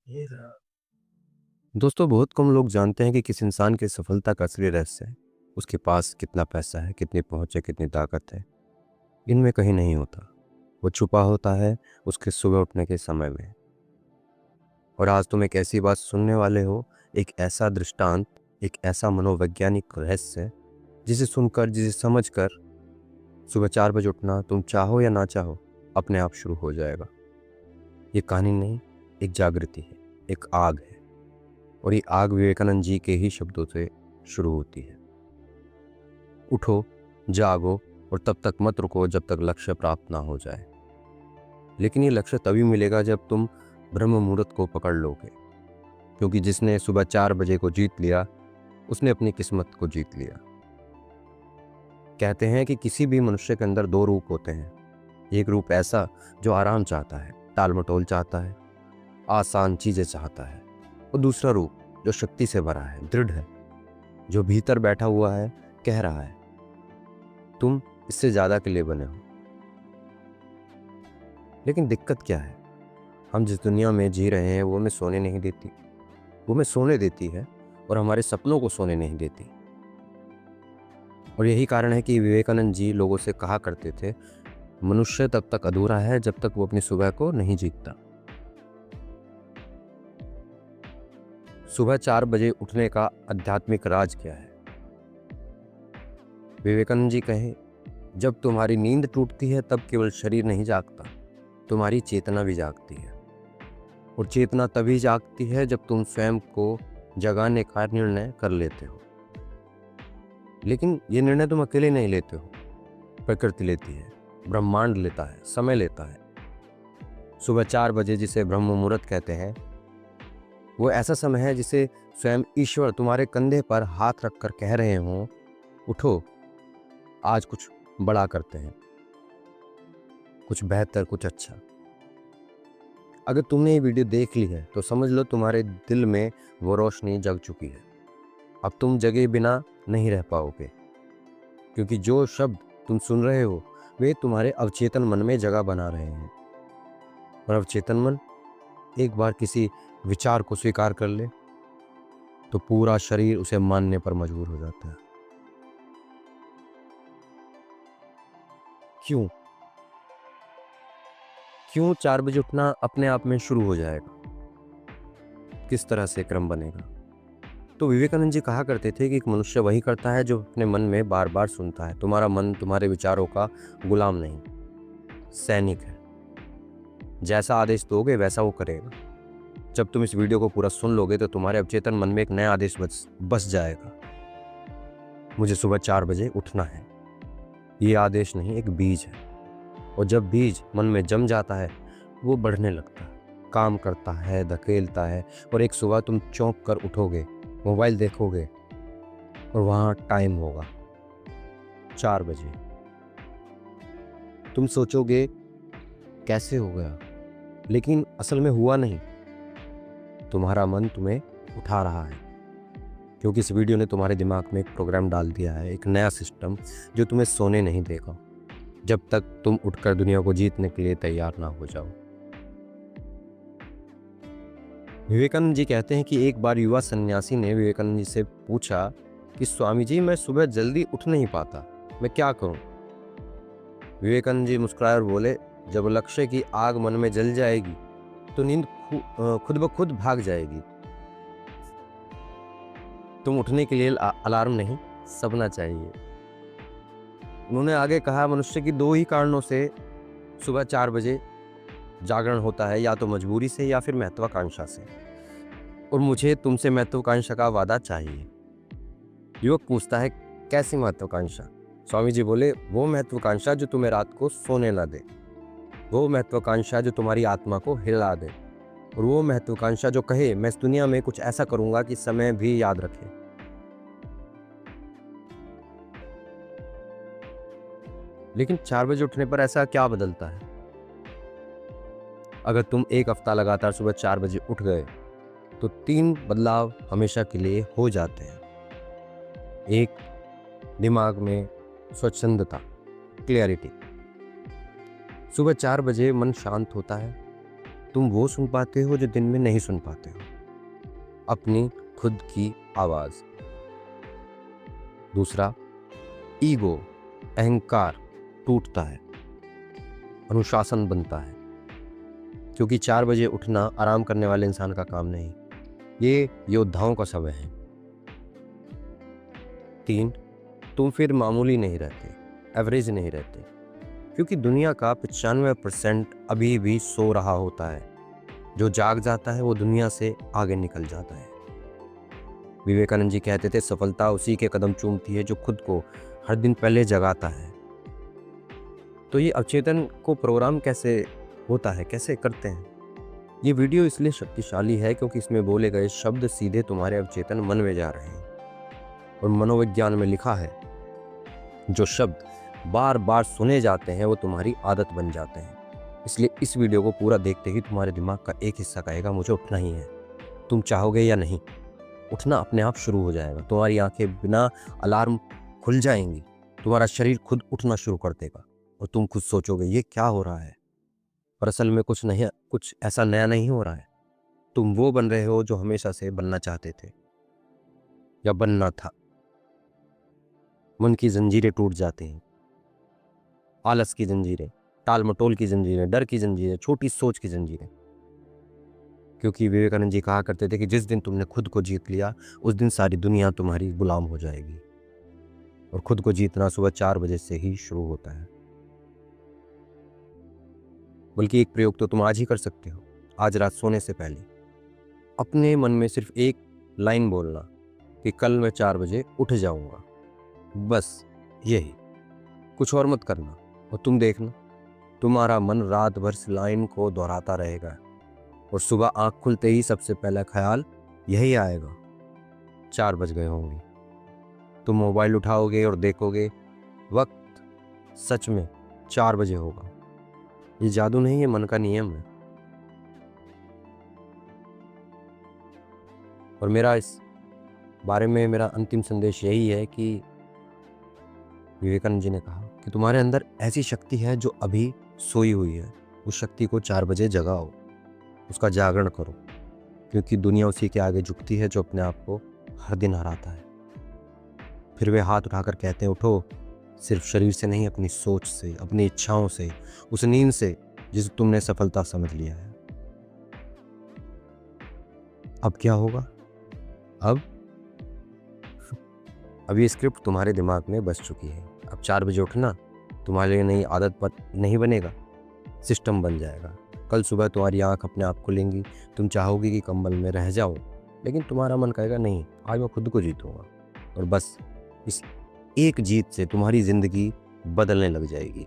ये रहा। दोस्तों, बहुत कम लोग जानते हैं कि किस इंसान की सफलता का असली रहस्य है। उसके पास कितना पैसा है, कितनी पहुंच है, कितनी ताकत है, इनमें कहीं नहीं होता। वो छुपा होता है उसके सुबह उठने के समय में। और आज तुम एक ऐसी बात सुनने वाले हो, एक ऐसा दृष्टांत, एक ऐसा मनोवैज्ञानिक रहस्य जिसे सुनकर, जिसे समझकर सुबह 4 बजे उठना, तुम चाहो या ना चाहो, अपने आप शुरू हो जाएगा। ये कहानी नहीं, एक जागृति है, एक आग है। और ये आग विवेकानंद जी के ही शब्दों से शुरू होती है। उठो, जागो, और तब तक मत रुको जब तक लक्ष्य प्राप्त ना हो जाए। लेकिन ये लक्ष्य तभी मिलेगा जब तुम ब्रह्म मुहूर्त को पकड़ लोगे, क्योंकि जिसने सुबह 4 बजे को जीत लिया, उसने अपनी किस्मत को जीत लिया। कहते हैं कि किसी भी मनुष्य के अंदर दो रूप होते हैं। एक रूप ऐसा जो आराम चाहता है, टाल मटोल चाहता है, आसान चीजें चाहता है। और दूसरा रूप जो शक्ति से भरा है, दृढ़ है, जो भीतर बैठा हुआ है, कह रहा है तुम इससे ज्यादा के लिए बने हो। लेकिन दिक्कत क्या है? हम जिस दुनिया में जी रहे हैं वो हमें सोने नहीं देती। वो हमें सोने देती है और हमारे सपनों को सोने नहीं देती। और यही कारण है कि विवेकानंद जी लोगों से कहा करते थे, मनुष्य तब तक अधूरा है जब तक वो अपनी सुबह को नहीं जीतता। सुबह 4 बजे उठने का आध्यात्मिक राज क्या है? विवेकानंद जी कहे, जब तुम्हारी नींद टूटती है तब केवल शरीर नहीं जागता, तुम्हारी चेतना भी जागती है। और चेतना तभी जागती है जब तुम स्वयं को जगाने का निर्णय कर लेते हो। लेकिन ये निर्णय तुम अकेले नहीं लेते हो, प्रकृति लेती है, ब्रह्मांड लेता है, समय लेता है। सुबह 4 बजे जिसे ब्रह्म मुहूर्त कहते हैं, वो ऐसा समय है जिसे स्वयं ईश्वर तुम्हारे कंधे पर हाथ रखकर कह रहे हों, उठो, आज कुछ बड़ा करते हैं, कुछ बेहतर, कुछ अच्छा। अगर तुमने ये वीडियो देख ली है तो समझ लो तुम्हारे दिल में वो रोशनी जग चुकी है। अब तुम जगे बिना नहीं रह पाओगे, क्योंकि जो शब्द तुम सुन रहे हो वे तुम्हारे अवचेतन मन में जगह बना रहे हैं। और अवचेतन मन एक बार किसी विचार को स्वीकार कर ले तो पूरा शरीर उसे मानने पर मजबूर हो जाता है। क्यों? क्यों 4 बजे उठना अपने आप में शुरू हो जाएगा? किस तरह से क्रम बनेगा? तो विवेकानंद जी कहा करते थे कि एक मनुष्य वही करता है जो अपने मन में बार बार सुनता है। तुम्हारा मन तुम्हारे विचारों का गुलाम नहीं, सैनिक है। जैसा आदेश दोगे वैसा वो करेगा। जब तुम इस वीडियो को पूरा सुन लोगे तो तुम्हारे अवचेतन मन में एक नया आदेश बस जाएगा, मुझे सुबह 4 बजे उठना है। ये आदेश नहीं, एक बीज है। और जब बीज मन में जम जाता है, वो बढ़ने लगता है, काम करता है, धकेलता है। और एक सुबह तुम चौंक कर उठोगे, मोबाइल देखोगे और वहाँ टाइम होगा 4 बजे। तुम सोचोगे कैसे हो गया, लेकिन असल में हुआ नहीं। तुम्हारा मन तुम्हें उठा रहा है, क्योंकि इस वीडियो ने तुम्हारे दिमाग में एक प्रोग्राम डाल दिया है, एक नया सिस्टम जो तुम्हें सोने नहीं देगा जब तक तुम उठकर दुनिया को जीतने के लिए तैयार ना हो जाओ। विवेकानंद जी कहते हैं कि एक बार युवा सन्यासी ने विवेकानंद जी से पूछा कि स्वामी जी, मैं सुबह जल्दी उठ नहीं पाता, मैं क्या करूं? विवेकानंद जी मुस्कुराए और बोले, जब लक्ष्य की आग मन में जल जाएगी तो नींद खुद ब खुद भाग जाएगी। तुम उठने के लिए अलार्म नहीं, सपना चाहिए। उन्होंने आगे कहा, मनुष्य की दो ही कारणों से सुबह 4 बजे जागरण होता है, या तो मजबूरी से या फिर महत्वाकांक्षा से। और मुझे तुमसे महत्वाकांक्षा का वादा चाहिए। युवक पूछता है, कैसी महत्वाकांक्षा? स्वामी जी बोले, वो महत्वाकांक्षा जो तुम्हें रात को सोने ना दे, वो महत्वाकांक्षा जो तुम्हारी आत्मा को हिला दे, और वो महत्वाकांक्षा जो कहे, मैं इस दुनिया में कुछ ऐसा करूंगा कि समय भी याद रखे। लेकिन 4 बजे उठने पर ऐसा क्या बदलता है? अगर तुम एक हफ्ता लगातार सुबह 4 बजे उठ गए तो 3 बदलाव हमेशा के लिए हो जाते हैं। एक, दिमाग में स्वच्छंदता, क्लियरिटी। सुबह 4 बजे मन शांत होता है, तुम वो सुन पाते हो जो दिन में नहीं सुन पाते हो, अपनी खुद की आवाज। दूसरा, ईगो, अहंकार टूटता है, अनुशासन बनता है, क्योंकि 4 बजे उठना आराम करने वाले इंसान का काम नहीं, ये योद्धाओं का समय है। 3, तुम फिर मामूली नहीं रहते, एवरेज नहीं रहते, क्योंकि दुनिया का 95% अभी भी सो रहा होता है। जो जाग जाता है वो दुनिया से आगे निकल जाता है। विवेकानंद जी कहते थे, सफलता उसी के कदम चूमती है जो खुद को हर दिन पहले जगाता है। तो ये अवचेतन को प्रोग्राम कैसे होता है, कैसे करते हैं? ये वीडियो इसलिए शक्तिशाली है क्योंकि इसमें बोले गए शब्द सीधे तुम्हारे अवचेतन मन में जा रहे हैं। और मनोविज्ञान में लिखा है, जो शब्द बार बार सुने जाते हैं वो तुम्हारी आदत बन जाते हैं। इसलिए इस वीडियो को पूरा देखते ही तुम्हारे दिमाग का एक हिस्सा कहेगा मुझे उठना ही है। तुम चाहोगे या नहीं, उठना अपने आप शुरू हो जाएगा। तुम्हारी आंखें बिना अलार्म खुल जाएंगी, तुम्हारा शरीर खुद उठना शुरू कर देगा और तुम खुद सोचोगे ये क्या हो रहा है। पर असल में कुछ ऐसा नया नहीं हो रहा है। तुम वो बन रहे हो जो हमेशा से बनना चाहते थे या बनना था। मन की जंजीरें टूट जाती हैं, आलस की जंजीरें, टाल मटोल की जंजीरें, डर की जंजीरें, छोटी सोच की जंजीरें। क्योंकि विवेकानंद जी कहा करते थे कि जिस दिन तुमने खुद को जीत लिया उस दिन सारी दुनिया तुम्हारी गुलाम हो जाएगी। और खुद को जीतना सुबह 4 बजे से ही शुरू होता है। बल्कि एक प्रयोग तो तुम आज ही कर सकते हो। आज रात सोने से पहले अपने मन में सिर्फ एक लाइन बोलना कि कल मैं 4 बजे उठ जाऊंगा। बस यही, कुछ और मत करना। और तुम देखना, तुम्हारा मन रात भर इस लाइन को दोहराता रहेगा और सुबह आंख खुलते ही सबसे पहला ख्याल यही आएगा, 4 बज गए होंगे। तुम मोबाइल उठाओगे और देखोगे, वक्त सच में 4 बजे होगा। ये जादू नहीं, ये मन का नियम है। और मेरा इस बारे में मेरा अंतिम संदेश यही है कि विवेकानंद जी ने कहा कि तुम्हारे अंदर ऐसी शक्ति है जो अभी सोई हुई है। उस शक्ति को 4 बजे जगाओ, उसका जागरण करो, क्योंकि दुनिया उसी के आगे झुकती है जो अपने आप को हर दिन हराता है। फिर वे हाथ उठाकर कहते हैं उठो, सिर्फ शरीर से नहीं, अपनी सोच से, अपनी इच्छाओं से, उस नींद से जिसे तुमने सफलता समझ लिया है। अब क्या होगा? अब ये स्क्रिप्ट तुम्हारे दिमाग में बस चुकी है। अब 4 बजे उठना तुम्हारे लिए नई आदत नहीं बनेगा, सिस्टम बन जाएगा। कल सुबह तुम्हारी आंख अपने आप खुलेंगी, तुम चाहोगी कि कंबल में रह जाओ, लेकिन तुम्हारा मन कहेगा नहीं, आज मैं खुद को जीतूंगा। और बस इस एक जीत से तुम्हारी जिंदगी बदलने लग जाएगी।